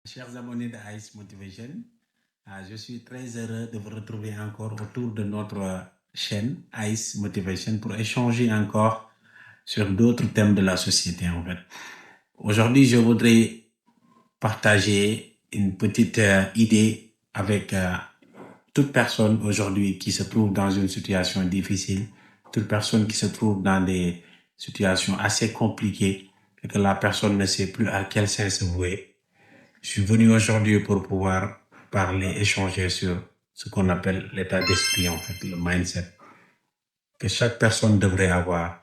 Chers abonnés de Ice Motivation, je suis très heureux de vous retrouver encore autour de notre chaîne Ice Motivation pour échanger encore sur d'autres thèmes de la société en fait. Aujourd'hui, je voudrais partager une petite idée avec toute personne aujourd'hui qui se trouve dans une situation difficile, toute personne qui se trouve dans des situations assez compliquées et que la personne ne sait plus à quel sens se vouer. Je suis venu aujourd'hui pour pouvoir parler, échanger sur ce qu'on appelle l'état d'esprit, en fait, le mindset, que chaque personne devrait avoir.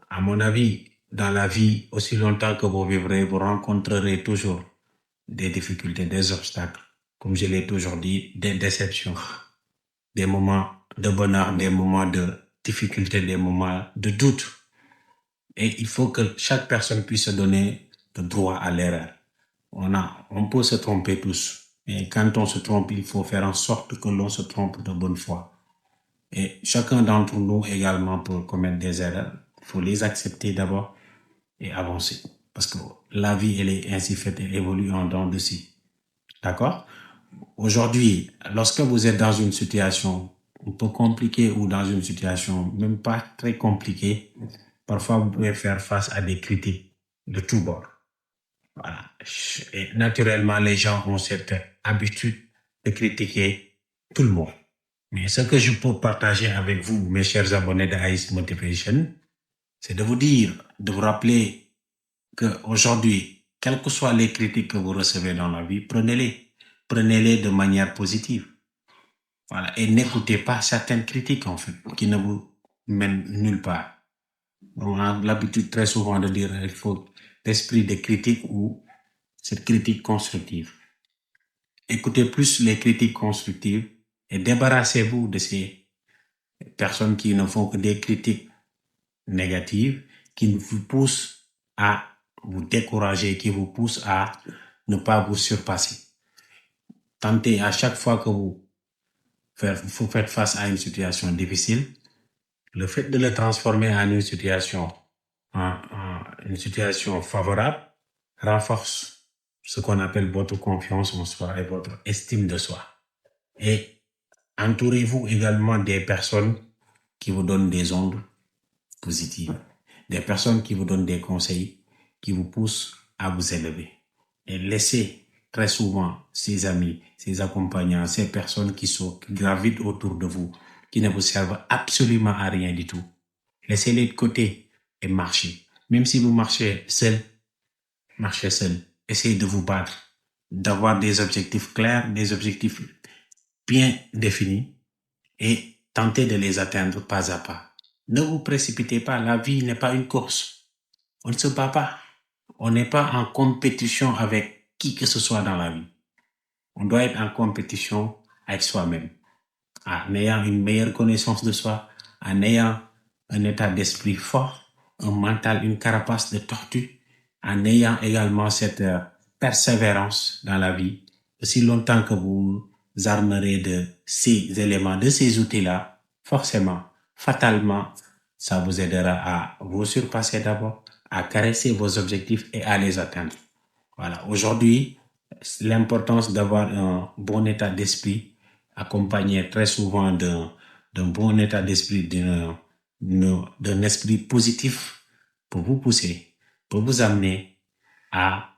À mon avis, dans la vie, aussi longtemps que vous vivrez, vous rencontrerez toujours des difficultés, des obstacles, comme je l'ai toujours dit, des déceptions, des moments de bonheur, des moments de difficulté, des moments de doute. Et il faut que chaque personne puisse se donner le droit à l'erreur. On peut se tromper tous. Et quand on se trompe, il faut faire en sorte que l'on se trompe de bonne foi. Et chacun d'entre nous également peut commettre des erreurs. Il faut les accepter d'abord et avancer. Parce que la vie, elle est ainsi faite, elle évolue en dents de scie. D'accord? Aujourd'hui, lorsque vous êtes dans une situation un peu compliquée ou dans une situation même pas très compliquée, parfois vous pouvez faire face à des critiques de tous bords. Voilà. Et naturellement, les gens ont cette habitude de critiquer tout le monde. Mais ce que je peux partager avec vous, mes chers abonnés de Ice Motivation, c'est de vous dire, de vous rappeler qu'aujourd'hui, quelles que soient les critiques que vous recevez dans la vie, prenez-les. Prenez-les de manière positive. Voilà. Et n'écoutez pas certaines critiques, en fait, qui ne vous mènent nulle part. On a l'habitude très souvent de dire qu'il faut l'esprit de critique ou cette critique constructive. Écoutez plus les critiques constructives et débarrassez-vous de ces personnes qui ne font que des critiques négatives, qui vous poussent à vous décourager, qui vous poussent à ne pas vous surpasser. Tentez à chaque fois que vous faites face à une situation difficile, le fait de le transformer en une situation favorable renforce ce qu'on appelle votre confiance en soi et votre estime de soi. Et entourez-vous également des personnes qui vous donnent des ondes positives, des personnes qui vous donnent des conseils, qui vous poussent à vous élever. Et laissez très souvent ces amis, ces accompagnants, ces personnes qui gravitent autour de vous, qui ne vous servent absolument à rien du tout. Laissez-les de côté et marchez. Même si vous marchez seul, marchez seul. Essayez de vous battre, d'avoir des objectifs clairs, des objectifs bien définis et tentez de les atteindre pas à pas. Ne vous précipitez pas, la vie n'est pas une course. On ne se bat pas. On n'est pas en compétition avec qui que ce soit dans la vie. On doit être en compétition avec soi-même, en ayant une meilleure connaissance de soi, en ayant un état d'esprit fort, un mental, une carapace de tortue, en ayant également cette persévérance dans la vie. Aussi longtemps que vous armerez de ces éléments, de ces outils-là, forcément, fatalement, ça vous aidera à vous surpasser d'abord, à caresser vos objectifs et à les atteindre. Voilà. Aujourd'hui, l'importance d'avoir un bon état d'esprit, accompagné très souvent d'un bon état d'esprit, d'un esprit positif pour vous pousser, pour vous amener à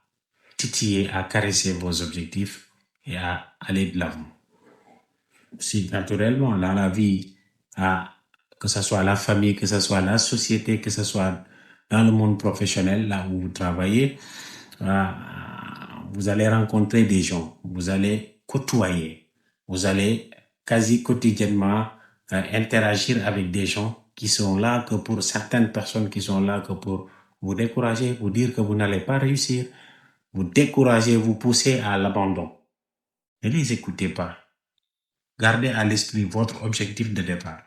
titiller, à caresser vos objectifs et à aller de l'avant. Si naturellement, dans la vie, que ce soit la famille, que ce soit la société, que ce soit dans le monde professionnel, là où vous travaillez, vous allez rencontrer des gens, vous allez côtoyer, vous allez quasi quotidiennement interagir avec des gens qui sont là que pour certaines personnes qui sont là que pour vous décourager, vous dire que vous n'allez pas réussir, vous décourager, vous pousser à l'abandon. Ne les écoutez pas. Gardez à l'esprit votre objectif de départ.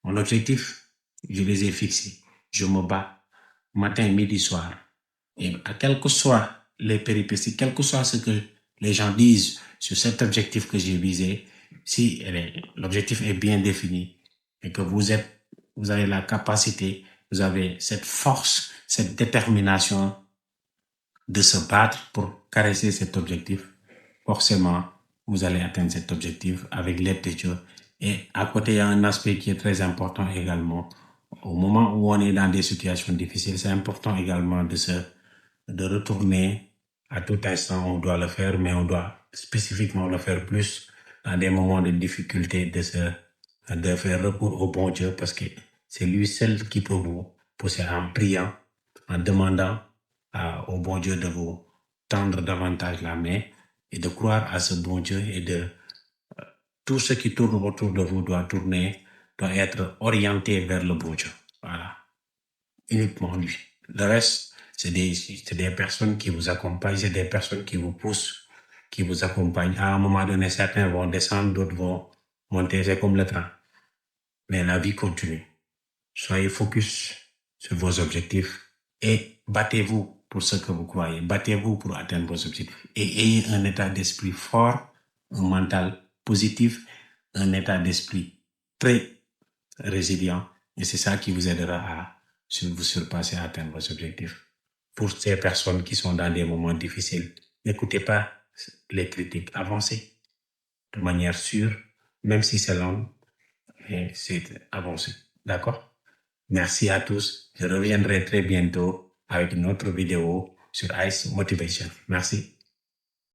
Mon objectif, je les ai fixés. Je me bats matin, midi, soir. Et quelles que soient les péripéties, quel que soit ce que les gens disent sur cet objectif que j'ai visé, si l'objectif est bien défini et que vous avez la capacité, vous avez cette force, cette détermination, de se battre pour caresser cet objectif, forcément, vous allez atteindre cet objectif avec l'aide de Dieu. Et à côté, il y a un aspect qui est très important également. Au moment où on est dans des situations difficiles, c'est important également de retourner à tout instant. On doit le faire, mais on doit spécifiquement le faire plus dans des moments de difficulté, de faire recours au bon Dieu, parce que c'est lui seul qui peut vous pousser en priant, en demandant au bon Dieu de vous tendre davantage la main et de croire à ce bon Dieu et de tout ce qui tourne autour de vous doit être orienté vers le bon Dieu. Voilà. Uniquement lui. Le reste, c'est des personnes qui vous accompagnent, c'est des personnes qui vous poussent, qui vous accompagnent. À un moment donné, certains vont descendre, d'autres vont monter, c'est comme le train. Mais la vie continue. Soyez focus sur vos objectifs et battez-vous pour ce que vous croyez. Battez-vous pour atteindre vos objectifs. Et ayez un état d'esprit fort, un mental positif, un état d'esprit très résilient. Et c'est ça qui vous aidera à vous surpasser, à atteindre vos objectifs. Pour ces personnes qui sont dans des moments difficiles, n'écoutez pas les critiques. Avancez de manière sûre, même si c'est lent, mais c'est avancé. D'accord? Merci à tous. Je reviendrai très bientôt avec une autre vidéo sur ICE Motivation. Merci.